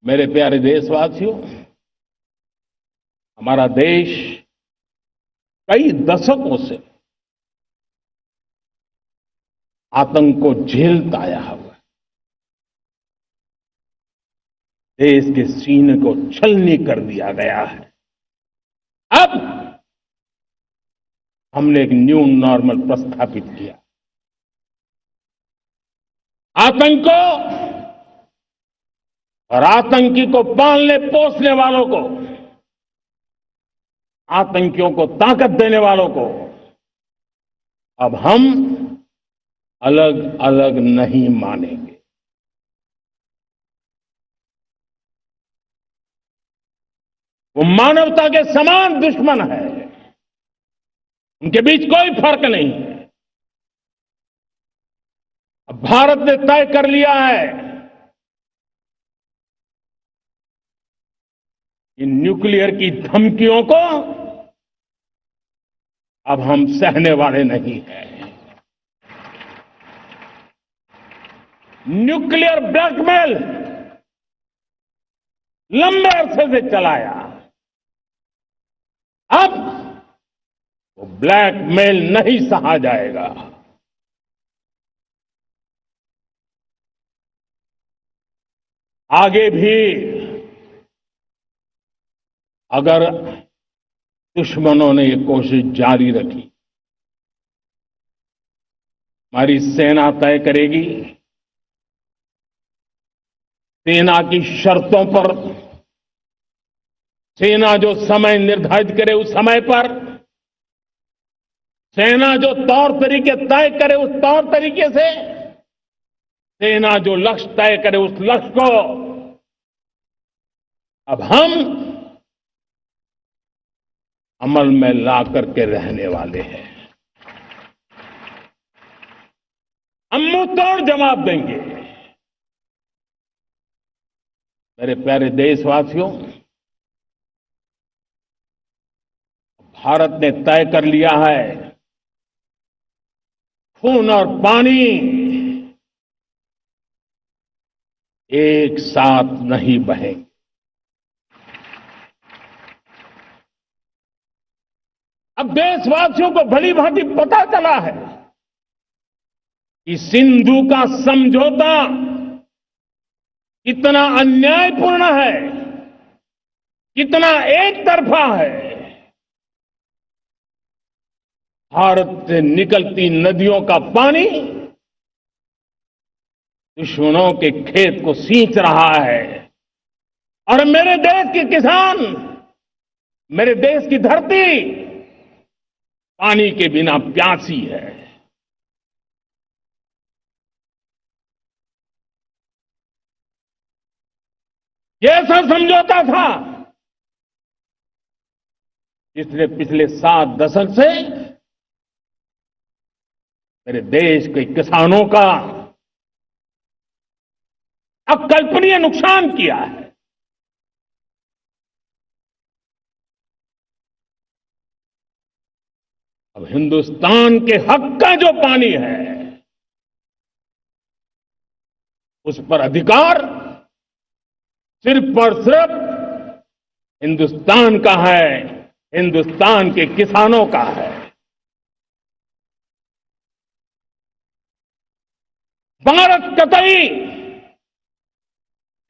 मेरे प्यारे देशवासियों, हमारा देश कई दशकों से आतंक को झेलता आया हुआ है। देश के सीने को छलनी कर दिया गया है। अब हमने एक न्यू नॉर्मल प्रस्थापित किया। आतंक को और आतंकी को पालने पोसने वालों को, आतंकियों को ताकत देने वालों को अब हम अलग अलग नहीं मानेंगे। वो मानवता के समान दुश्मन है। उनके बीच कोई फर्क नहीं है। अब भारत ने तय कर लिया है कि न्यूक्लियर की धमकियों को अब हम सहने वाले नहीं हैं। न्यूक्लियर ब्लैकमेल लंबे अरसे से चलाया। अब वो ब्लैकमेल नहीं सहा जाएगा। आगे भी अगर दुश्मनों ने ये कोशिश जारी रखी, हमारी सेना तय करेगी। सेना की शर्तों पर, सेना जो समय निर्धारित करे उस समय पर, सेना जो तौर तरीके तय करे उस तौर तरीके से, सेना जो लक्ष्य तय करे उस लक्ष्य को अब हम अमल में ला करके रहने वाले हैं। हम मुंह तोड़ जवाब देंगे। मेरे प्यारे देशवासियों, भारत ने तय कर लिया है, खून और पानी एक साथ नहीं बहेंगे। अब देशवासियों को भली भांति पता चला है कि सिंधु का समझौता कितना अन्यायपूर्ण है, कितना एक तरफा है। भारत से निकलती नदियों का पानी दुश्मनों के खेत को सींच रहा है और मेरे देश के किसान, मेरे देश की धरती पानी के बिना प्यासी है। ये ऐसा समझौता था जिसने पिछले 7 दशक से मेरे देश के किसानों का अकल्पनीय नुकसान किया है। अब हिंदुस्तान के हक का जो पानी है उस पर अधिकार सिर्फ और सिर्फ हिंदुस्तान का है, हिंदुस्तान के किसानों का है। भारत कतई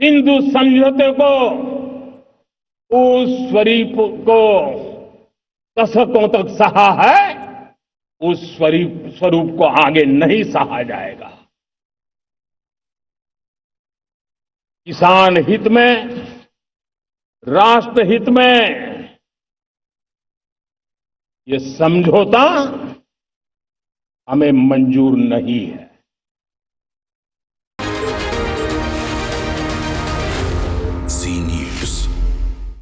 सिंधु समझौते को, उस स्वरूप को दशकों तक सहा है, उस स्वरूप को आगे नहीं सहा जाएगा। किसान हित में, राष्ट्र हित में ये समझौता हमें मंजूर नहीं है।